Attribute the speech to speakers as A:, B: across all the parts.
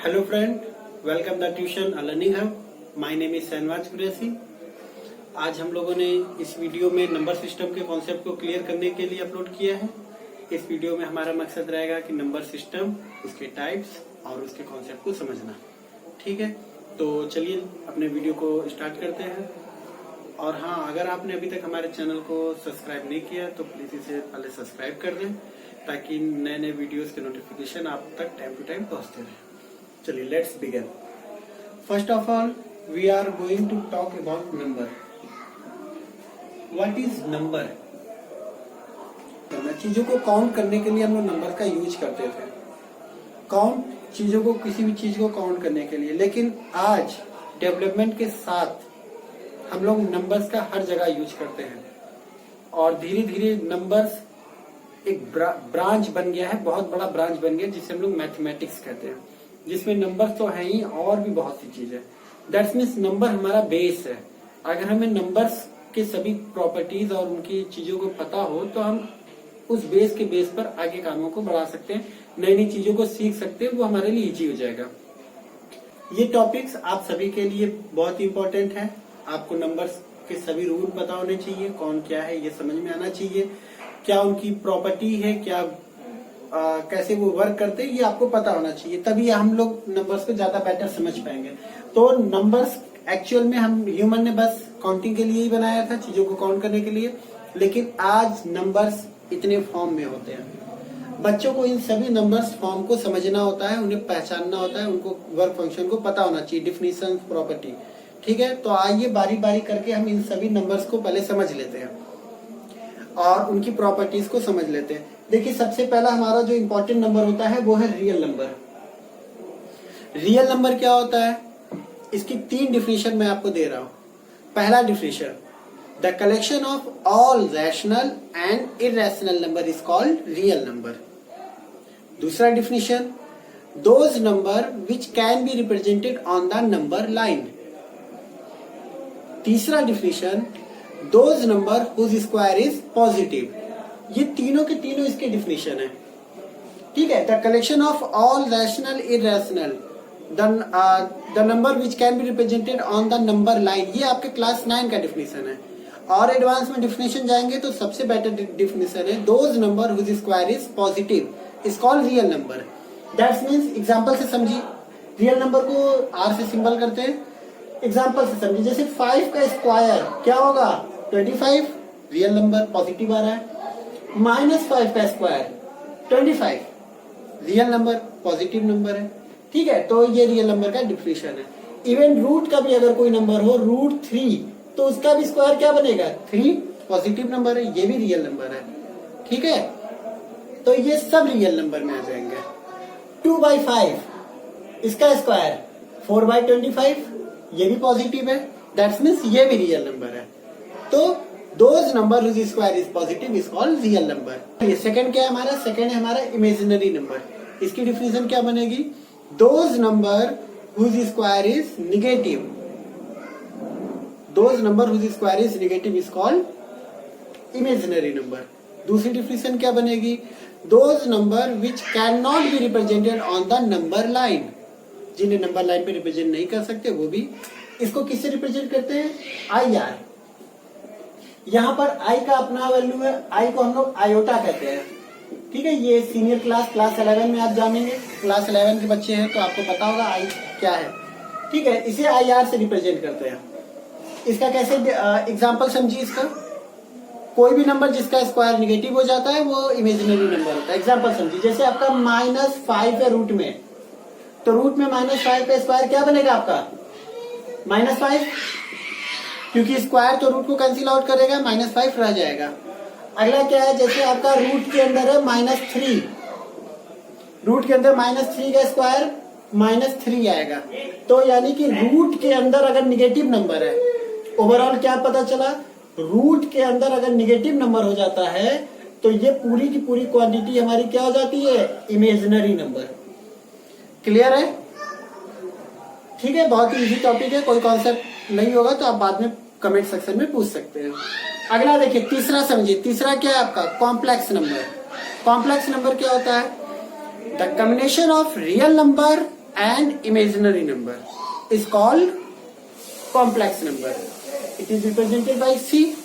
A: Hello friend, welcome the tuition learning hub. My name is Shahnawaz Qureshi. आज हम लोगों ने इस वीडियो में नंबर सिस्टम के कॉन्सेप्ट को क्लियर करने के लिए अपलोड किया है। इस वीडियो में हमारा मकसद रहेगा कि नंबर सिस्टम, उसके टाइप्स और उसके कॉन्सेप्ट को समझना। ठीक है, तो चलिए अपने वीडियो को स्टार्ट करते हैं। और हाँ, अगर आपने अभी तक हमारे चैनल को सब्सक्राइब नहीं किया तो प्लीज इसे पहले सब्सक्राइब कर दें, ताकि नए नए वीडियोस के नोटिफिकेशन आप तक टाइम टू टाइम पहुंचते रहे। चलिए let's begin. First of all we are going to talk about number. What is number? चीजों को काउंट करने के लिए हम लोग नंबर का यूज करते थे। काउंट चीजों को, किसी भी चीज को काउंट करने के लिए। लेकिन आज डेवलपमेंट के साथ हम लोग नंबर्स का हर जगह यूज करते हैं और धीरे धीरे नंबर्स एक ब्रांच बन गया है, बहुत बड़ा ब्रांच बन गया जिसे हम लोग मैथमेटिक्स कहते हैं, जिसमें नंबर्स तो है ही और भी बहुत सी चीजें। दैट्स मीन्स नंबर हमारा बेस है। अगर हमें नंबर्स के सभी प्रॉपर्टीज और उनकी चीजों को पता हो तो हम उस बेस के बेस पर आगे कामों को बढ़ा सकते हैं, नई नई चीजों को सीख सकते हैं, वो हमारे लिए इजी हो जाएगा। ये टॉपिक्स आप सभी के लिए बहुत इंपॉर्टेंट है। आपको नंबर्स के सभी रूल पता होने चाहिए, कौन क्या है ये समझ में आना चाहिए, क्या उनकी प्रॉपर्टी है, क्या कैसे वो वर्क करते हैं, ये आपको पता होना चाहिए। तभी हम लोग नंबर्स को ज्यादा बेटर समझ पाएंगे। तो नंबर्स एक्चुअल में हम ह्यूमन ने बस काउंटिंग के लिए ही बनाया था, चीजों को काउंट करने के लिए। लेकिन आज नंबर्स इतने फॉर्म में होते हैं, बच्चों को इन सभी नंबर्स फॉर्म को समझना होता है, उन्हें पहचानना होता है, उनको वर्क फंक्शन को पता होना चाहिए, डिफिनीशन, प्रॉपर्टी। ठीक है, तो आइए बारी बारी करके हम इन सभी नंबर्स को पहले समझ लेते हैं और उनकी प्रॉपर्टीज को समझ लेते हैं। देखिए, सबसे पहला हमारा जो इंपॉर्टेंट नंबर होता है वो है रियल नंबर। रियल नंबर क्या होता है? इसकी 3 डिफिनेशन मैं आपको दे रहा हूं। पहला definition, the collection of all rational and irrational number is called real number. दूसरा definition, those number which can be represented on the number line. तीसरा definition, those number whose square is positive. ये तीनों के तीनों इसके definition है। ठीक है, the collection of all rational irrational, the number which can be represented on the number line, ये आपके क्लास 9 का डिफिनेशन है। और एडवांस में डिफिनेशन जाएंगे तो सबसे बेटर डिफिनेशन है, those number whose square is positive is called real number. That's means, example से समझिए, रियल नंबर को आर से सिंबल करते हैं। एग्जाम्पल से समझिए, जैसे 5 का स्क्वायर क्या होगा? 25, रियल नंबर, पॉजिटिव आ रहा है। -5 का square 25, real number, positive number है। ठीक है, तो ये रियल नंबर का डिफिनेशन है। इवन रूट का भी अगर कोई नंबर हो, √3, तो उसका भी स्क्वायर क्या बनेगा? 3, पॉजिटिव नंबर है, ये भी रियल नंबर है। ठीक है, तो ये सब रियल नंबर में आ जाएंगे। 2/5, इसका स्क्वायर 4/25, ये भी पॉजिटिव है, दैट्स मीन्स ये भी रियल नंबर है। तो those number whose square is positive is called real number. ये सेकंड क्या है हमारा? सेकंड है हमारा इमेजिनरी नंबर। इसकी डिफिनेशन क्या बनेगी? Those number whose square is negative, those number whose square is negative is called imaginary number. दूसरी डिफिनेशन क्या बनेगी? Those number which can not be represented on the number line, जिन्हें number line पे represent नहीं कर सकते वो भी। इसको किससे रिप्रेजेंट करते हैं? IR। यहाँ पर I का अपना वैल्यू है, I को हम लोग आयोटा कहते हैं। ठीक है, ये सीनियर क्लास 11 में आप जानेंगे। क्लास 11 के बच्चे हैं तो आपको पता होगा I क्या है। ठीक है, इसे IR से रिप्रेजेंट करते हैं। इसका कैसे एग्जाम्पल समझिए। इसका कोई भी नंबर जिसका स्क्वायर निगेटिव हो जाता है वो इमेजिनरी नंबर होता है। एग्जाम्पल समझिए, जैसे आपका -5 है रूट में, तो रूट में -5 का स्क्वायर क्या बनेगा आपका? -5, क्योंकि स्क्वायर तो रूट को कैंसिल आउट करेगा, -5 रह जाएगा। अगला क्या है? जैसे आपका रूट के अंदर है -3, रूट के अंदर -3 का स्क्वायर -3 आएगा। तो यानी कि रूट के अंदर अगर निगेटिव नंबर है, ओवरऑल क्या पता चला? रूट के अंदर अगर निगेटिव नंबर हो जाता है तो ये पूरी की पूरी क्वांटिटी हमारी क्या हो जाती है? Imaginary number. क्लियर है? ठीक है, बहुत ही इजी टॉपिक है। कोई कॉन्सेप्ट नहीं होगा तो आप बाद में कमेंट सेक्शन में पूछ सकते हैं। अगला देखिए, तीसरा समझिए। तीसरा क्या है आपका? Complex number. कॉम्प्लेक्स नंबर क्या होता है? The combination of real number an imaginary number is called complex number. It is represented by C.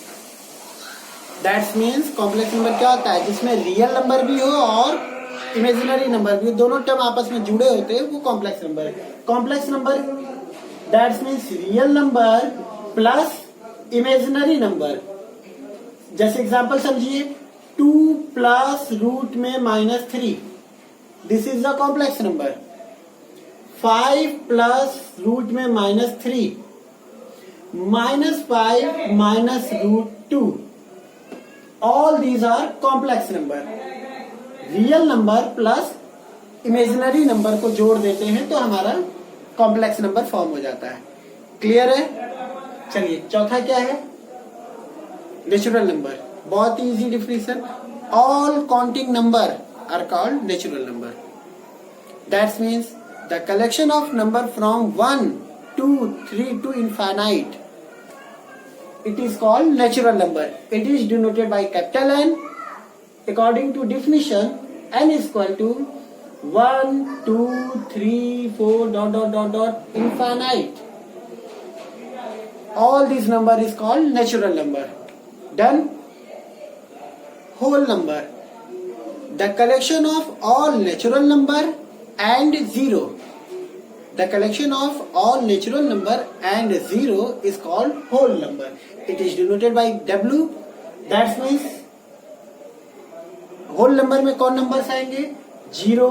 A: That means complex number क्या होता है, जिसमें रियल नंबर भी हो और इमेजिनरी नंबर भी, दोनों टर्म आपस में जुड़े होते हैं, वो कॉम्प्लेक्स नंबर है. Complex number that means real number plus imaginary number. जैसे एग्जांपल समझिए, 2 प्लस रूट में -3, this is the complex number. 5 plus root में -3, -5 minus √2, all these are complex number. Real number plus imaginary number को जोड़ देते हैं तो हमारा कॉम्प्लेक्स नंबर फॉर्म हो जाता है. क्लियर है? चलिए चौथा क्या है, नेचुरल नंबर. बहुत ही easy definition. All counting number are called natural number. That means the collection of number from 1 2 3 to infinite, it is called natural number. It is denoted by capital N. According to definition, n is equal to 1 2 3 4 ... infinite. All these number is called natural number. Done. Whole number, the collection of all natural number and zero. The collection of all natural number and zero is called whole number. It is denoted by W. That means whole number में कौन numbers आएंगे, 0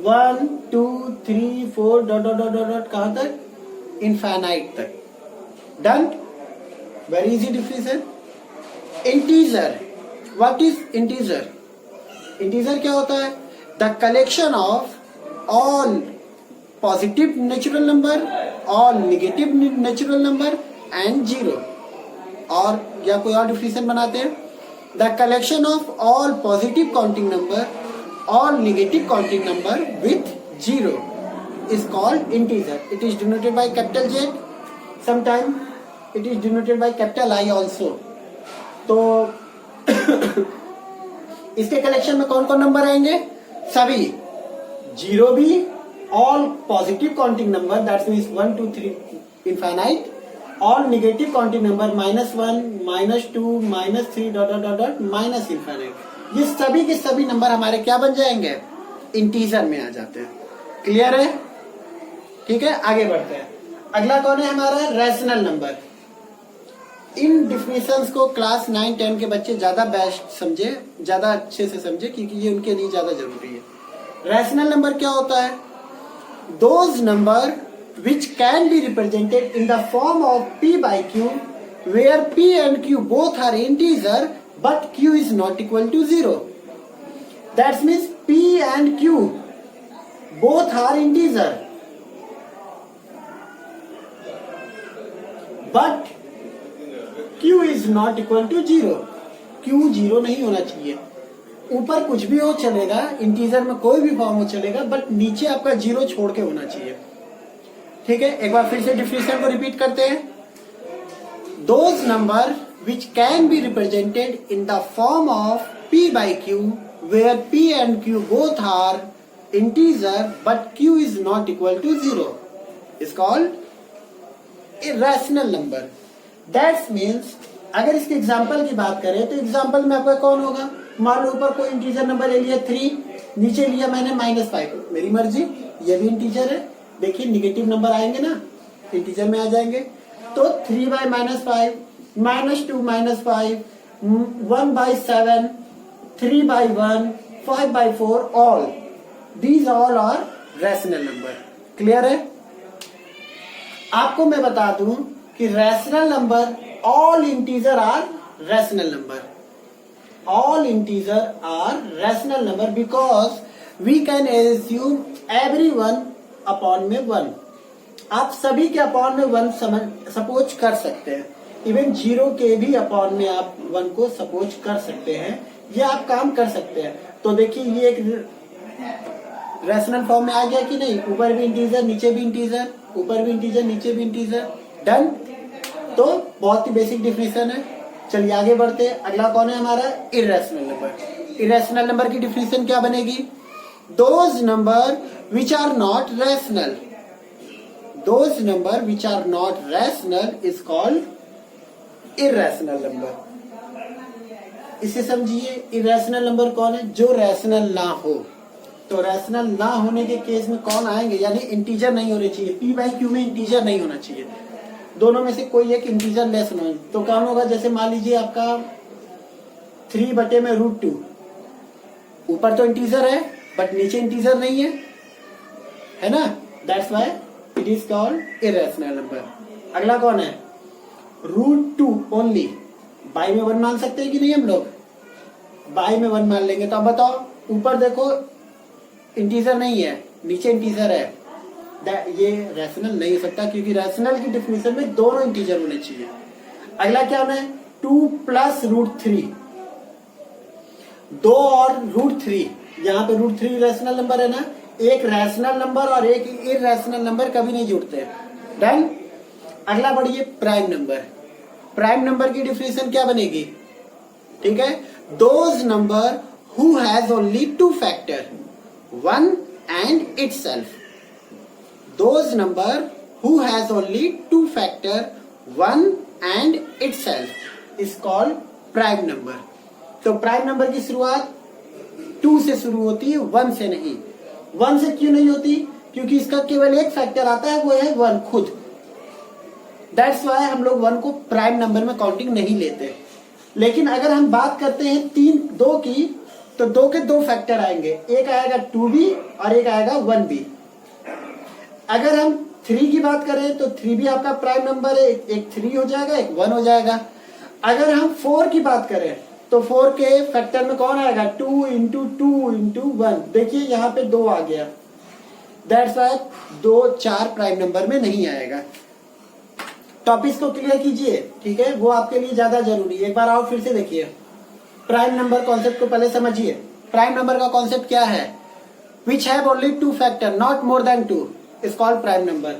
A: 1 2 3 4 ... कहां तक, infinite तक. Done. Very easy definition. Integer. What is integer? Integer क्या होता है, the collection of all positive natural number, all negative natural number and zero. और या कोई और डिफिनेशन बनाते हैं, the collection of all positive counting number, all negative counting number with zero is called integer. It is denoted by capital Z. Sometimes it is denoted by capital I also. तो इसके collection में कौन कौन number आएंगे, सभी. Zero भी, all positive counting number, that means 1 2 3 infinite, all negative counting number -1 -2 -3 ... minus infinite. ये सभी के सभी नंबर हमारे क्या बन जाएंगे, इंटीजर में आ जाते हैं. क्लियर है? ठीक है, आगे बढ़ते हैं. अगला कौन है हमारा, रैशनल नंबर. इन डिफिनेशंस को क्लास 9 10 के बच्चे ज्यादा बेस्ट समझे, ज्यादा अच्छे से समझे, क्योंकि ये उनके लिए ज्यादा जरूरी है. रैशनल नंबर क्या होता है, those number which can be represented in the form of p by q, where p and q both are integer but q is not equal to 0. That means p and q both are integer but q is not equal to 0. q 0 नहीं होना चाहिए. ऊपर कुछ भी हो चलेगा, integer में कोई भी फॉर्म हो चलेगा, बट नीचे आपका 0 छोड़ के होना चाहिए. ठीक है, एक बार फिर से डिफिनेशन को रिपीट करते हैं. Those number which can be represented in the form of p by q, where p and q both are integer but q is not equal to 0 is called irrational number. That means अगर इसके example की बात करें तो example में आपका कौन होगा, मान लो ऊपर कोई इंटीजर नंबर ले लिया 3, नीचे लिया मैंने -5, मेरी मर्जी, ये भी इंटीजर है. देखिए निगेटिव नंबर आएंगे ना, इंटीजर में आ जाएंगे. तो 3 by -5, -2 -5, 1 by 7, 3 by 1, 5 by 4, all these all are rational number. Clear है? आपको मैं बता दूं कि rational number, all integer are rational number. All integer are rational number because we can assume everyone upon में 1. आप सभी के अपॉन में 1 सपोज कर सकते हैं. इवन 0 के भी अपॉन में आप 1 को सपोज कर सकते हैं. ये आप काम कर सकते हैं. तो देखिए ये एक रैशनल फॉर्म में आ गया कि नहीं, ऊपर भी इंटीजर नीचे भी इंटीजर, ऊपर भी इंटीजर नीचे भी इंटीजर. डन. तो बहुत ही बेसिक डिफिनेशन है. चलिए आगे बढ़ते हैं. अगला कौन है हमारा, इरेशनल नंबर. इरेशनल नंबर की डिफिनेशन क्या बनेगी, those number which are not rational. Those number which are not rational is called irrational number. इसे समझिए, irrational नंबर कौन है? जो रैशनल ना हो। तो रैशनल ना होने के केस में कौन आएंगे? यानी इंटीजर नहीं होने चाहिए, पी बाई क्यू में इंटीजर नहीं होना चाहिए, दोनों में से कोई एक इंटीजर लेस होना। तो कौन होगा? जैसे मान लीजिए आपका 3/√2, ऊपर तो इंटीजर है बट नीचे इंटीजर नहीं है ना? That's why it is called irrational number. अगला कौन है? √2 ओनली। बाई में 1 मान सकते हैं कि नहीं हम लोग? बाई में 1 मान लेंगे। तो अब बताओ, ऊपर देखो इंटीजर नहीं है, नीचे इंटीजर है, ये रैशनल नहीं हो सकता, क्योंकि रैशनल की डेफिनेशन में दोनों इंटीजर होने चाहिए। अगला क्या होना है? 2 + √3। 2 और √3, यहाँ पे √3 रैशनल नंबर है ना, एक रैशनल नंबर और एक इरैशनल नंबर कभी नहीं जुड़ते। डन। अगला बढ़िए प्राइम नंबर। प्राइम नंबर की डेफिनेशन क्या बनेगी? ठीक है, those number who has only 2 factor, 1 and itself. Those number who has only 2 factor, 1 and itself is called prime number. तो प्राइम नंबर की शुरुआत 2 से शुरू होती है, 1 से नहीं। 1 से क्यों नहीं होती? क्योंकि इसका केवल एक फैक्टर आता है, वो है 1 खुद। दैट्स वाई हम लोग 1 को प्राइम नंबर में काउंटिंग नहीं लेते। लेकिन अगर हम बात करते हैं 2 की, तो 2 के 2 फैक्टर आएंगे, एक आएगा 2b और एक आएगा 1b। अगर हम 3 की बात करें तो 3 भी आपका प्राइम नंबर है, एक 3 हो जाएगा, एक 1 हो जाएगा। अगर हम 4 की बात करें तो 4 के फैक्टर में कौन आएगा? 2 × 2 × 1। देखिए यहाँ पे 2 आ गया। दैट्स वाई 2 4 प्राइम नंबर में नहीं आएगा। टॉपिक को क्लियर कीजिए, ठीक है, वो आपके लिए ज्यादा जरूरी है। एक बार और फिर से देखिए, प्राइम नंबर कॉन्सेप्ट को पहले समझिए। प्राइम नंबर का कॉन्सेप्ट क्या है? Which have only 2 factor, not more than 2 is called prime number.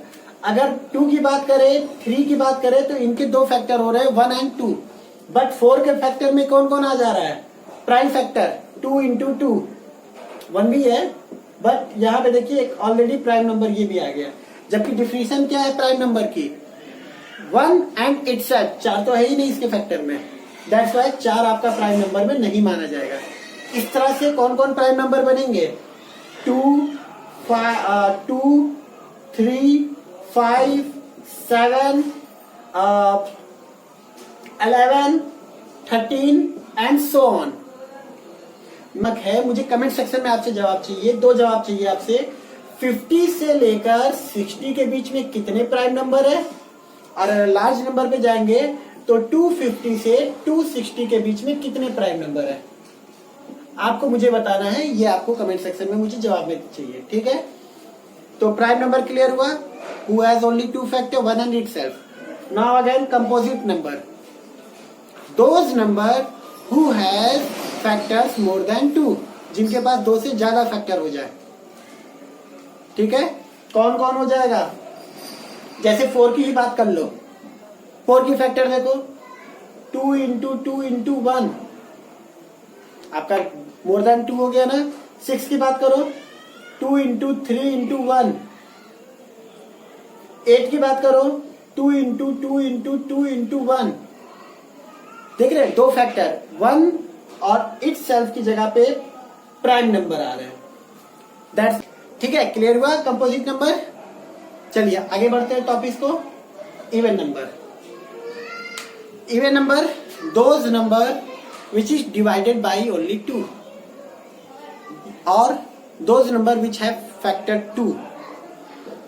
A: अगर 2 की बात करें, 3 की बात करें तो इनके 2 फैक्टर हो रहे हैं 1 and 2। बट 4 के फैक्टर में कौन कौन आ जा रहा है? प्राइम फैक्टर 2 × 2, 1 भी है, बट यहाँ पे देखिए ऑलरेडी प्राइम नंबर ये भी आ गया। जबकि डिफिनेशन क्या है प्राइम नंबर की? 1 and itself, 4 तो है ही नहीं इसके फैक्टर में। दैट्स वाई 4 आपका प्राइम नंबर में नहीं माना जाएगा। इस तरह से कौन कौन प्राइम नंबर बनेंगे? 2, 3, 5, 7, 11, 13 एंड सो ऑन। मक है, मुझे कमेंट सेक्शन में आपसे जवाब चाहिए, 2 जवाब चाहिए आपसे। 50 से लेकर 60 के बीच में कितने प्राइम नंबर है? और लार्ज नंबर पे जाएंगे तो 250 से 260 के बीच में कितने प्राइम नंबर है? आपको मुझे बताना है, ये आपको कमेंट सेक्शन में मुझे जवाब में चाहिए, ठीक है। तो प्राइम नंबर क्लियर हुआ, who has only 2 factor, 1 and itself। Now again composite number, those number who has factors more than 2, जिनके पास 2 से ज्यादा फैक्टर हो जाए, ठीक है। कौन कौन हो जाएगा? जैसे 4 की ही बात कर लो, 4 की फैक्टर देखो, 2 × 2 × 1, आपका मोर देन 2 हो गया ना। 6 की बात करो, 2 × 3 × 1। 8 की बात करो, 2 × 2 × 2 × 1। देख रहे हैं, 2 फैक्टर, 1 और इट सेल्फ की जगह पे प्राइम नंबर आ रहे हैं। दैट्स ठीक है, क्लियर हुआ कंपोजिट नंबर। चलिए आगे बढ़ते हैं टॉपिक को। Even number. Even number, those number which is divided by only 2 और those number which have factor 2,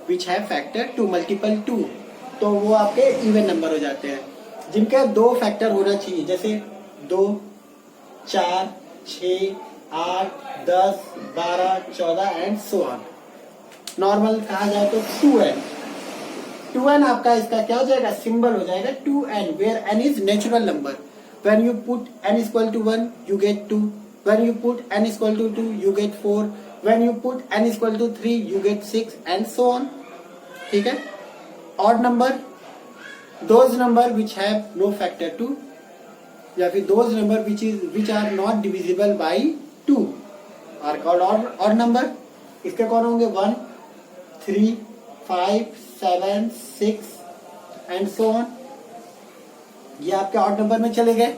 A: which have factor 2 multiple 2, तो वो आपके इवन नंबर हो जाते हैं, जिनका 2 फैक्टर होना चाहिए। जैसे 2, 4, 6, 8, 10, 12, 14 एंड सो ऑन। नॉर्मल कहा जाए तो 2n। 2n आपका इसका क्या हो जाएगा? सिंबल हो जाएगा 2n, where n is natural number. When you put n = 1 you get 2, when you put n = 2 you get 4, when you put n = 3 you get 6 and so on, ठीक है। Odd number, those number which have no factor 2, या फिर those number which are not divisible by 2 are called odd number. इसके कौन होंगे 1, 3, 5, 7, 6 and so on. ये आपके odd number में चले गए।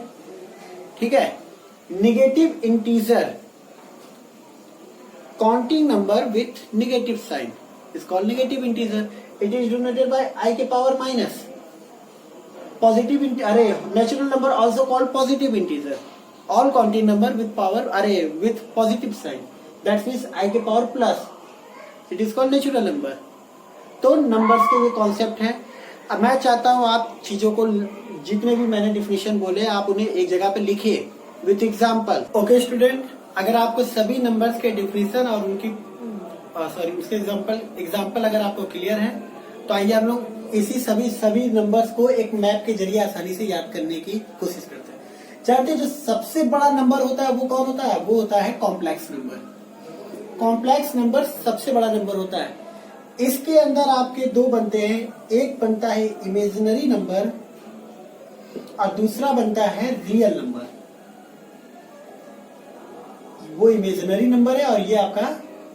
A: ठीक है। Negative integer counting number with negative sign is called negative integer. It is denoted by I के power minus. Positive natural number also called positive integer. All counting number with power with positive sign, that means I के power plus, it is called natural number. तो numbers के ये concept है। अब मैं चाहता हूं आप चीजों को, जितने भी मैंने डिफिनेशन बोले, आप उन्हें एक जगह पे लिखिए विथ एग्जाम्पल। ओके स्टूडेंट, अगर आपको सभी नंबर्स के डिफिनेशन और उनकी उसके एग्जाम्पल अगर आपको क्लियर है, तो आइए हम लोग इसी सभी नंबर्स को एक मैप के जरिए आसानी से याद करने की कोशिश करते हैं। चाहते जो सबसे बड़ा नंबर होता है वो कौन होता है? वो होता है कॉम्प्लेक्स नंबर। कॉम्प्लेक्स नंबर सबसे बड़ा नंबर होता है। इसके अंदर आपके दो बनते हैं, एक बनता है इमेजिनरी नंबर और दूसरा बनता है रियल नंबर। वो इमेजिनरी नंबर है और ये आपका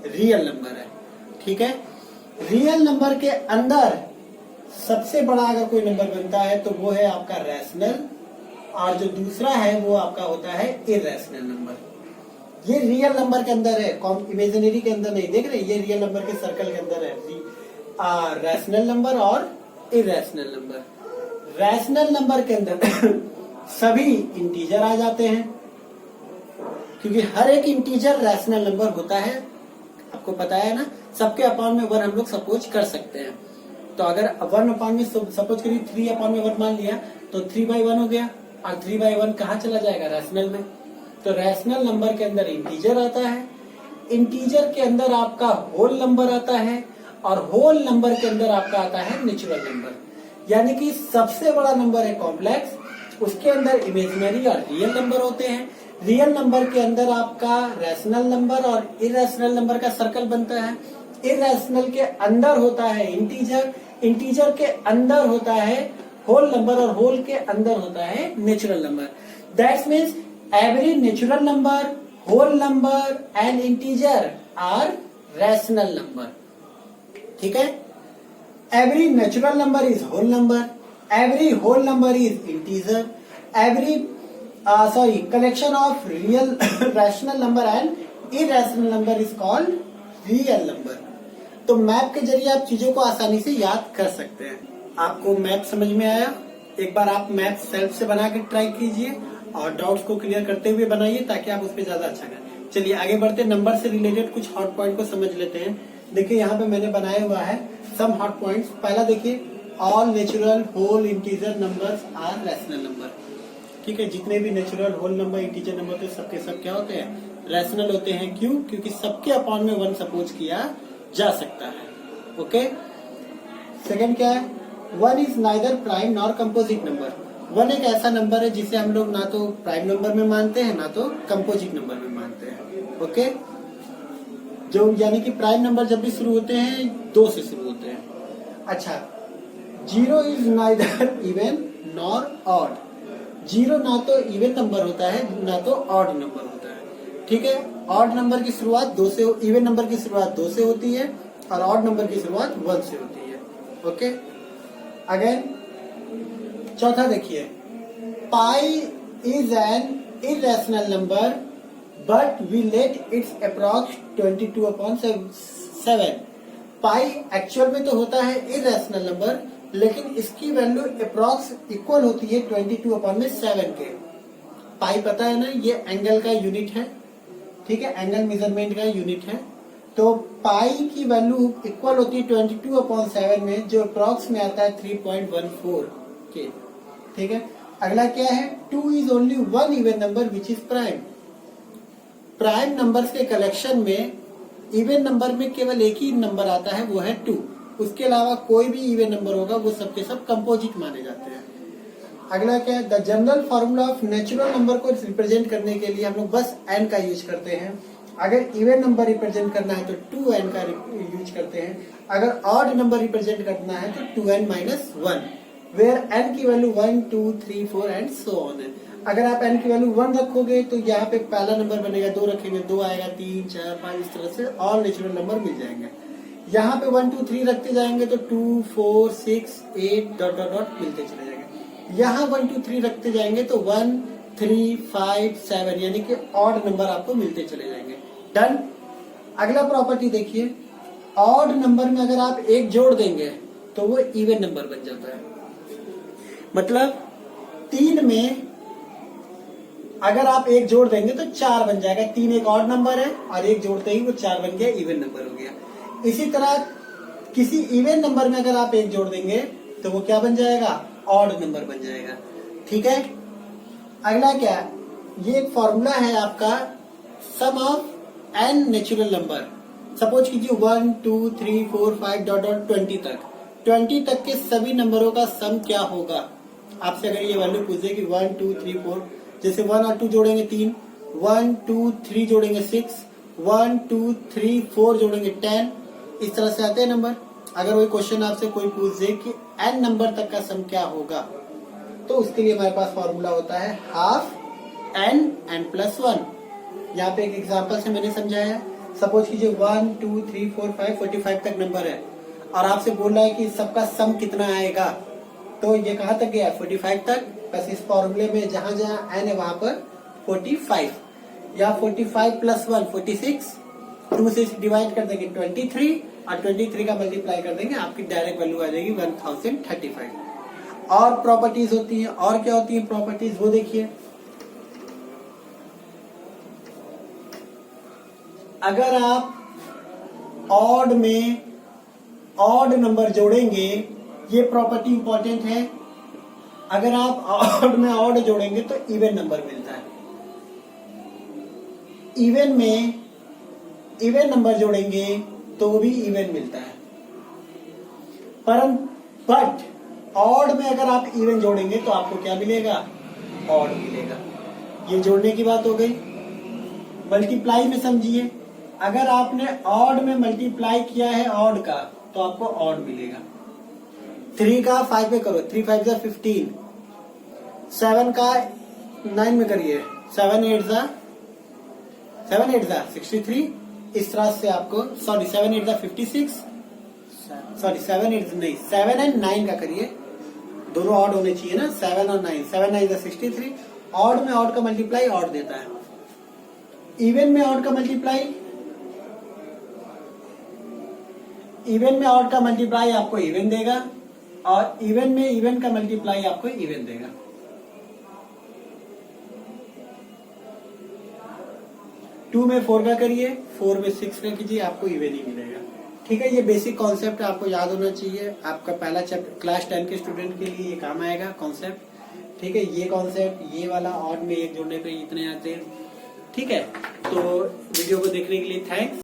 A: रियल नंबर है। ठीक है। रियल नंबर के अंदर सबसे बड़ा अगर कोई नंबर बनता है तो वो है आपका रैशनल, और जो दूसरा है वो आपका होता है इरेशनल नंबर। ये रियल नंबर के अंदर है, इमेजिनरी के अंदर नहीं। देख रहे, ये रियल नंबर के सर्कल के अंदर है रैशनल नंबर और इरेशनल नंबर। रैशनल नंबर के अंदर सभी इंटीजर आ जाते हैं, क्योंकि हर एक इंटीजर रैशनल नंबर होता है। आपको पता है ना, सबके अपॉन में 1 हम लोग सपोज कर सकते हैं। तो अगर 1 अपॉन में सपोज करिए 3 अपॉन में 1 मान लिया तो 3/1 हो गया, और 3/1 कहाँ चला जाएगा? रैशनल में। तो रैशनल नंबर के अंदर इंटीजर आता है, इंटीजर के अंदर आपका होल नंबर आता है, और होल नंबर के अंदर आपका आता है नेचुरल नंबर। यानी कि सबसे बड़ा नंबर है कॉम्प्लेक्स, उसके अंदर इमेजिनरी और रियल नंबर होते हैं। रियल नंबर के अंदर आपका रैशनल नंबर और इरेशनल नंबर का सर्कल बनता है। इरेशनल के अंदर होता है इंटीजर, इंटीजर के अंदर होता है होल नंबर, और होल के अंदर होता है natural number. That means every natural number, whole number and integer are rational number. ठीक है। Every natural number is whole number, every whole number is integer, every collection of real rational number and irrational number is called real number। तो map के जरिए आप चीजों को आसानी से याद कर सकते हैं। आपको मैप समझ में आया? एक बार आप मैप सेल्फ से बना के ट्राई कीजिए और डाउट्स को क्लियर करते हुए बनाइए, ताकि आप उस पर ज्यादा अच्छा करें। चलिए आगे बढ़ते, नंबर से रिलेटेड कुछ हॉट पॉइंट को समझ लेते हैं। देखिए यहाँ पे मैंने बनाया हुआ है सम हॉट पॉइंट्स। पहला देखिए, all natural whole integer numbers are rational number. ठीक है। जितने भी natural whole number integer number होते हैं, सबके सब क्या होते हैं? रैशनल होते हैं। क्यों? क्योंकि सबके अपॉन में 1 सपोज किया जा सकता है। ओके। सेकंड क्या है? 1 is neither prime nor composite number. 1 एक ऐसा नंबर है जिसे हम लोग ना तो प्राइम नंबर में मानते हैं ना तो कंपोजिट नंबर में मानते हैं। ओके। जो यानी कि प्राइम नंबर जब भी शुरू होते हैं 2 से शुरू होते हैं। अच्छा, 0 is neither even nor odd. 0 ना तो इवन नंबर होता है ना तो ऑड नंबर होता है। ठीक है। ऑड नंबर की शुरुआत 2 से, इवन नंबर की शुरुआत 2 से होती है, और ऑड नंबर की शुरुआत 1 से होती है। ओके। अगेन चौथा देखिए, pi is an irrational number but we let its approx 22/7। Pi actual में तो होता है इरेशनल नंबर, लेकिन इसकी वैल्यू अप्रॉक्स इक्वल होती है 22/7 के। पाई पता है ना, ये एंगल का यूनिट है। ठीक है, एंगल मेजरमेंट का यूनिट है। तो पाई की वैल्यू इक्वल होती है 22/7 में, जो अप्रॉक्स में आता है 3.14 के। ठीक है। अगला क्या है? 2 is only 1 even number which is prime. Prime numbers के कलेक्शन में इवन नंबर में केवल एक ही नंबर आता है, वो है 2। उसके अलावा कोई भी इवन नंबर होगा वो सबके सब कंपोजिट माने जाते हैं। अगला क्या है? The general formula of natural number को रिप्रेजेंट करने के लिए हम लोग बस n का यूज करते हैं। अगर इवन नंबर रिप्रेजेंट करना है तो 2n का यूज करते हैं। अगर ऑड नंबर रिप्रेजेंट करना है तो 2n-1, वेयर n की वैल्यू 1, 2, 3, 4 एंड सो ऑन है। अगर आप n की वैल्यू 1 रखोगे तो यहाँ पे पहला नंबर बनेगा, 2 रखेंगे 2 आएगा, 3 4 5 इस तरह से ऑल नेचुरल नंबर मिल जाएंगे। यहाँ पे 1 2 3 रखते जाएंगे तो 2 4 6 8 डॉट डॉट डॉट मिलते चले जाएंगे। यहाँ 1 2 3 रखते जाएंगे तो 1 3 5 7 यानी कि ऑड नंबर आपको मिलते चले जाएंगे। डन। अगला प्रॉपर्टी देखिए, ऑड नंबर में अगर आप एक जोड़ देंगे तो वो इवन नंबर बन जाता है। मतलब 3 में अगर आप एक जोड़ देंगे तो 4 बन जाएगा। 3 एक ऑड नंबर है और एक जोड़ते ही वो 4 बन गया, इवन नंबर हो गया। इसी तरह किसी इवन नंबर में अगर आप एक जोड़ देंगे तो वो क्या बन जाएगा, ऑड नंबर बन जाएगा। ठीक है। अगला क्या, ये एक फॉर्मूला है आपका sum of n natural number. Suppose कीजिए 1 2 3 4 5 डॉट डॉट 20 तक के सभी नंबरों का सम क्या होगा। आपसे अगर ये वैल्यू पूछे कि 1 2 3 4, जैसे 1 और 2 जोड़ेंगे 3, 1 2 3 जोड़ेंगे 6, 1 2 3 4 जोड़ेंगे 10, इस तरह से आते हैं नंबर। अगर वही क्वेश्चन आपसे कोई पूछ दे कि n नंबर तक का सम क्या होगा, तो उसके लिए हमारे पास फॉर्मूला होता है हाफ n प्लस 1। यहाँ पे एक एग्जांपल से मैंने समझाया। सपोज कीजिए 1 2 3 4 5 45 तक नंबर है और आपसे बोल रहा है कि सबका सम कितना आएगा, तो ये कहाँ तक गया, 45 तक। बस इस फॉर्मूले में जहां जहां n है वहां पर 45, या 45 प्लस 1 46, 2 से डिवाइड कर देंगे 23 और 23 का मल्टीप्लाई कर देंगे, आपकी डायरेक्ट वैल्यू आ जाएगी 1035। और प्रॉपर्टीज होती है, और क्या होती है प्रॉपर्टीज वो देखिए। अगर आप ऑड में ऑड नंबर जोड़ेंगे, ये प्रॉपर्टी इंपॉर्टेंट है। अगर आप ऑड में ऑड जोड़ेंगे तो इवन नंबर मिलता है। इवन में इवन नंबर जोड़ेंगे तो भी इवन मिलता है। बट ऑड में अगर आप इवन जोड़ेंगे तो आपको क्या मिलेगा, ऑड मिलेगा। ये जोड़ने की बात हो गई। मल्टीप्लाई में समझिए, अगर आपने ऑड में मल्टीप्लाई किया है ऑड का तो आपको ऑड मिलेगा। 3 का 5 में करो, 3 5 जा 15, 7 का 9 में करिए, 7 8 जा 63। इस तरह से आपको 7 8 जा 56, 7 8 नहीं 7 एंड 9 का करिए, दोनों ऑड होने चाहिए ना, 7 और 9, 7 9 जा 63। ऑड में ऑड का मल्टीप्लाई ऑड देता है, इवन में ऑड का मल्टीप्लाई, इवन में ऑड का मल्टीप्लाई आपको इवन देगा, और इवन में इवन का मल्टीप्लाई आपको इवन देगा। टू में 4 का करिए, 4 में 6 का कीजिए, आपको इवन ही मिलेगा। ठीक है, ये बेसिक कॉन्सेप्ट आपको याद होना चाहिए। आपका पहला चैप्टर क्लास 10 के स्टूडेंट के लिए ये काम आएगा कॉन्सेप्ट। ठीक है, ये कॉन्सेप्ट, ये वाला ऑड में एक जोड़ने पे इतने आते हैं। ठीक है, तो वीडियो को देखने के लिए थैंक्स।